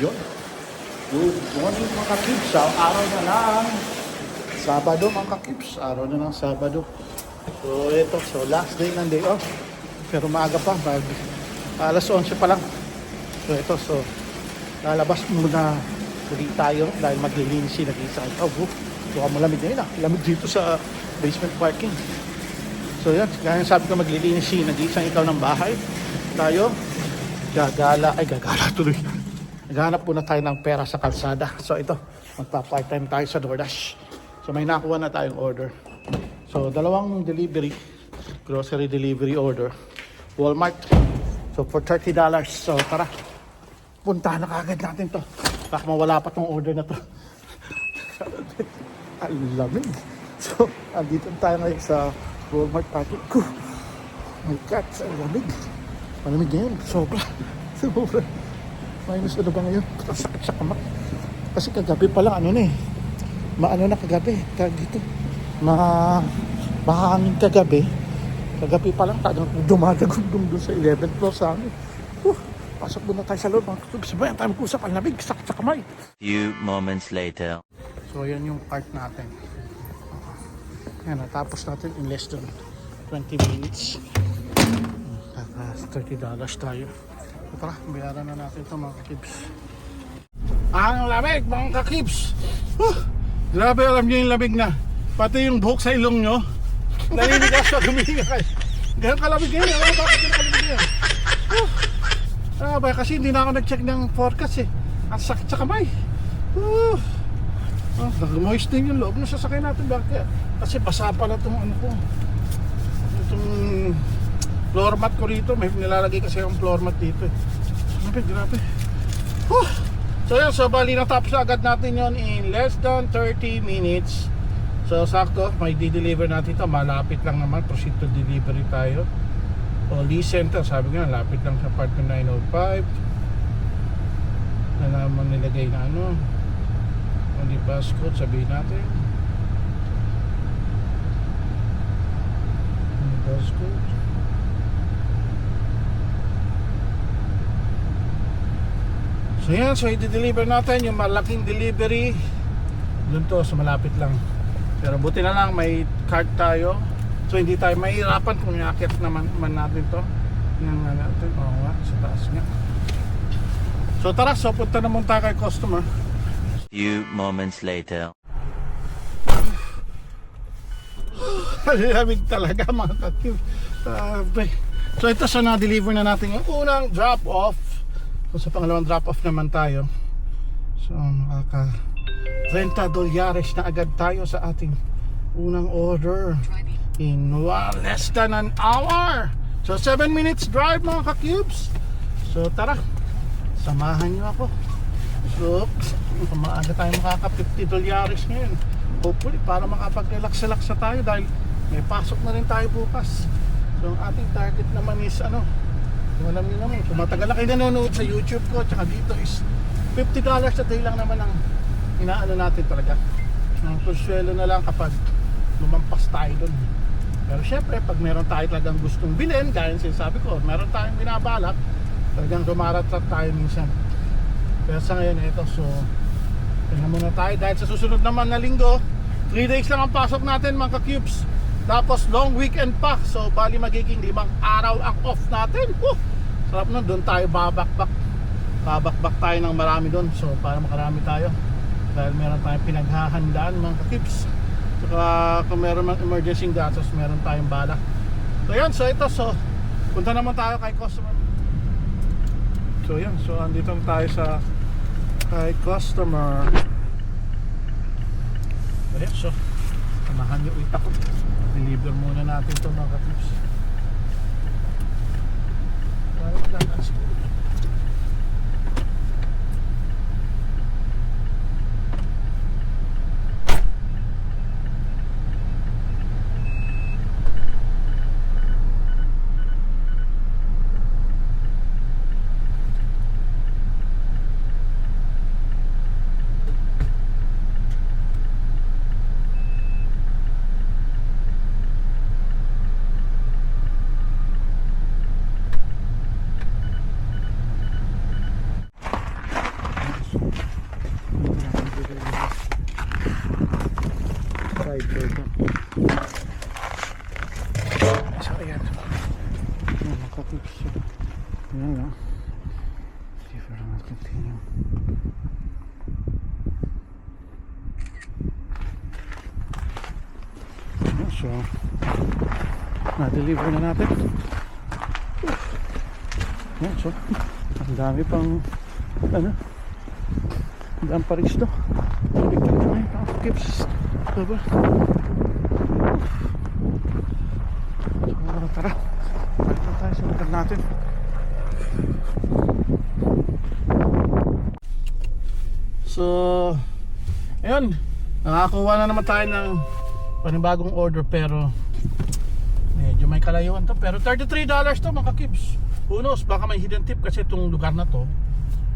Yun. Good morning mga kakibs. Sa araw na ng Sabado mga kakibs. Araw na ng Sabado. So ito, so last day ng day off. Pero maaga pa, alas 11 pa lang. So ito, so lalabas muna ulit tayo dahil maglilinis si nag-isa. Oh, buka mo lamig na yun ah. Lamig dito sa basement parking. So yan, kaya sabi ko maglilinis si nag-isang ikaw ng bahay. Tayo, gagala tuloy. Naghanap muna tayo ng pera sa kalsada. So ito, magpa-part-time tayo sa DoorDash. So may nakuha na tayong order. So dalawang delivery, grocery delivery order. Walmart. So for $30. So tara, puntahan na kagad natin to. Baka mawala pa tong order na to. Ang lamig. So andito tayo ngayon sa Walmart parking. My God, ang lamig. Malamig ngayon, sobra. Minus ano ba ngayon? Sakit sa kamay. Kasi kagabi pa lang, maano na kagabi. Dito, mahangin kagabi. Kagabi pa lang, dumadagundong doon sa 11th floor sa amin. Pasok muna tayo sa loob. Sabayan tayo mag-usap. Ang lamig, sakit sa kamay. Few moments later. So, yan yung part natin. Yan, natapos natin in less than 20 minutes. $30 tayo. Tara, bayaran na natin ito mga kakibs. Ang lamig mga kakibs! Grabe, alam nyo yung lamig na. Pati yung buhok sa ilong nyo. Naninigas na gumihinga kayo. Ganyan kalamig ngayon. Alam mo bakit yung kalamig ngayon? Kasi hindi na ako nag-check ng forecast eh. Ang sakit sa kamay. Nag-moist din yung loob na sasakay natin. Bakit? Kasi basa pa na itong ano ko. Itong floor mat ko rito, may nilalagay kasi yung floor mat dito eh. Grabe. So yun, so bali natapos na agad natin yon in less than 30 minutes. So sakto, may di-deliver natin ito. Malapit lang naman, proceed to delivery tayo. Lee Center, sabi nga, lapit lang sa part 905. Na naman nilagay na only bus code, sabihin natin. Bus code. So yan, so i-deliver natin yung malaking delivery doon to, so malapit lang. Pero buti na lang may card tayo. So hindi tayo mahirapan kung i-akit naman natin to. Yung natin, nga, sa taas nga. So tara, so punta naman tayo kay customer. Few moments later. Lamig talaga mga kakib. So ito, so na-deliver na natin yung unang drop-off. So sa pangalawang drop-off naman tayo. So makaka $30 na agad tayo sa ating unang order in less than an hour. So 7 minutes drive mga ka-cubes. So tara, samahan nyo ako. So maaga tayo makaka $50 ngayon. Hopefully para makapag-relax-relax na tayo dahil may pasok na rin tayo bukas. So ang ating target naman is alam niyo naman, kung matagal na kayo nanonood sa YouTube ko tsaka dito is $50 a day lang naman ang inaano natin talaga. Ang konsuelo na lang kapag lumampas tayo doon. Pero syempre pag meron tayo talagang gustong bilhin, gaya ng sinasabi ko, meron tayong binabalak, talagang dumaratat tayo minsan. Pero sa ngayon ito, so tingnan muna tayo dahil sa susunod naman na linggo 3 days lang ang pasok natin mga ka-cubes. Tapos long weekend pa. So bali magiging 5 araw ang off natin. Sarap nun, doon tayo babakbak tayo ng marami doon. So para makarami tayo dahil meron tayong pinaghahandaan mga ka-tips. Saka kung meron mang emergency gastos, meron tayong bala. So yan, so ito, so punta naman tayo kay customer. So yan, so andito tayo sa kay customer. So yan, so samahan nyo ulit ako. Deliver muna natin ito mga ka-tips. Para magandang siguro. So, na-deliver na natin. Yan, so, ang dami pang, ano, ang dami pa rin ito. Picture na ngayon, mga kips. Diba? So, tara. Tara tayo sa lugar natin. So, ayun. Nakakuha na naman tayo ng panibagong order pero medyo may kalayuan to. Pero $33 to mga kips. Who knows, baka may hidden tip kasi itong lugar na to.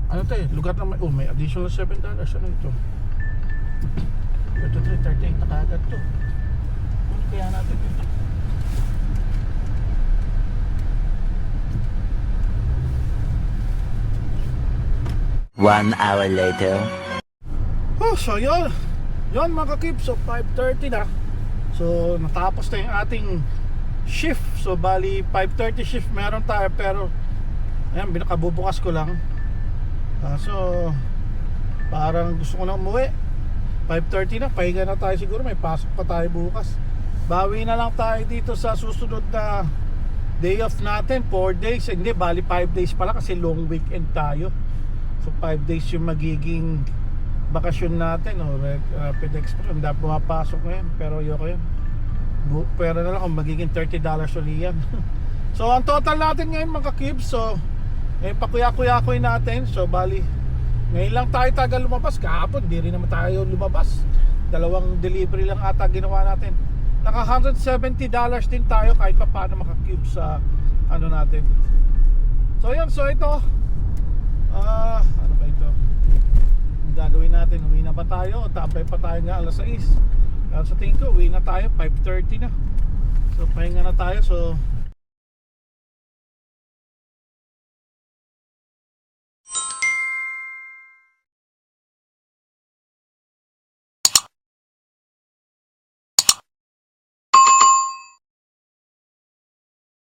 Ano to eh, lugar na may, oh, may additional $7. Ano ito? 38 na kagad to. Ano kaya natin ito? One hour later. Oh, so yun. Yun mga kips, so 5:30 na. So natapos na yung ating shift. So bali 5:30 shift meron tayo pero ayan, binakabubukas ko lang. So parang gusto ko na umuwi. 5:30 na, pahinga na tayo siguro, may pasok pa tayo bukas. Bawi na lang tayo dito sa susunod na day off natin, 4 days. Hindi, bali 5 days pala kasi long weekend tayo. So 5 days yung magiging bakasyon natin, Rapid Express. Hindi pumapasok ngayon, pero ayoko yun. Pero na lang kung magiging $30 ulit yan. So ang total natin ngayon mga kids, so pakuya-kuya-kuy natin. So bali ngayon lang tayo tagal lumabas. Kahapon di rin naman tayo lumabas. 2 delivery lang ata ginawa natin. Naka $170 din tayo kahit pa paano maka-cube sa ano natin. So yun, so ito ano ba ito ang gagawin natin? Uwi na ba tayo? Tabay pa tayo nga alas 6. Pero sa tingin ko uwi na tayo 5:30 na. So pahinga na tayo. So